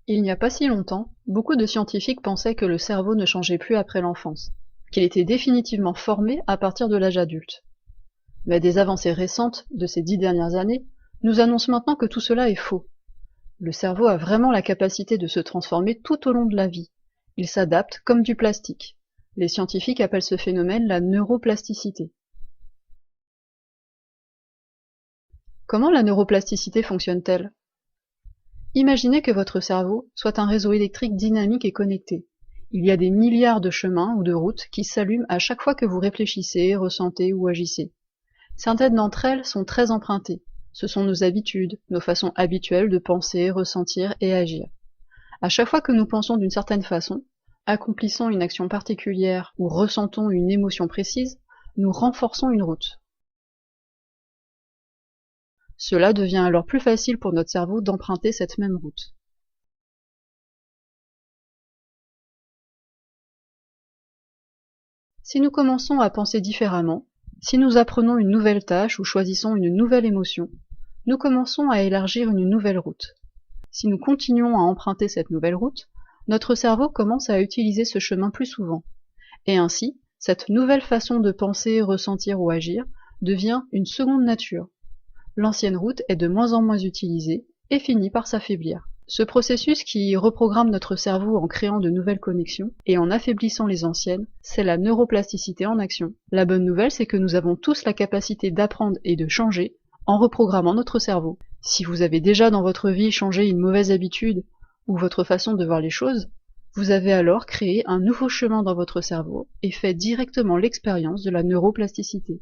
Il n'y a pas si longtemps, beaucoup de scientifiques pensaient que le cerveau ne changeait plus après l'enfance, qu'il était définitivement formé à partir de l'âge adulte. Mais des avancées récentes de ces 10 dernières années nous annoncent maintenant que tout cela est faux. Le cerveau a vraiment la capacité de se transformer tout au long de la vie. Il s'adapte comme du plastique. Les scientifiques appellent ce phénomène la neuroplasticité. Comment la neuroplasticité fonctionne-t-elle? Imaginez que votre cerveau soit un réseau électrique dynamique et connecté. Il y a des milliards de chemins ou de routes qui s'allument à chaque fois que vous réfléchissez, ressentez ou agissez. Certaines d'entre elles sont très empruntées. Ce sont nos habitudes, nos façons habituelles de penser, ressentir et agir. À chaque fois que nous pensons d'une certaine façon, accomplissons une action particulière ou ressentons une émotion précise, nous renforçons une route. Cela devient alors plus facile pour notre cerveau d'emprunter cette même route. Si nous commençons à penser différemment, si nous apprenons une nouvelle tâche ou choisissons une nouvelle émotion, nous commençons à élargir une nouvelle route. Si nous continuons à emprunter cette nouvelle route, notre cerveau commence à utiliser ce chemin plus souvent. Et ainsi, cette nouvelle façon de penser, ressentir ou agir devient une seconde nature. L'ancienne route est de moins en moins utilisée et finit par s'affaiblir. Ce processus qui reprogramme notre cerveau en créant de nouvelles connexions et en affaiblissant les anciennes, c'est la neuroplasticité en action. La bonne nouvelle, c'est que nous avons tous la capacité d'apprendre et de changer en reprogrammant notre cerveau. Si vous avez déjà dans votre vie changé une mauvaise habitude ou votre façon de voir les choses, vous avez alors créé un nouveau chemin dans votre cerveau et fait directement l'expérience de la neuroplasticité.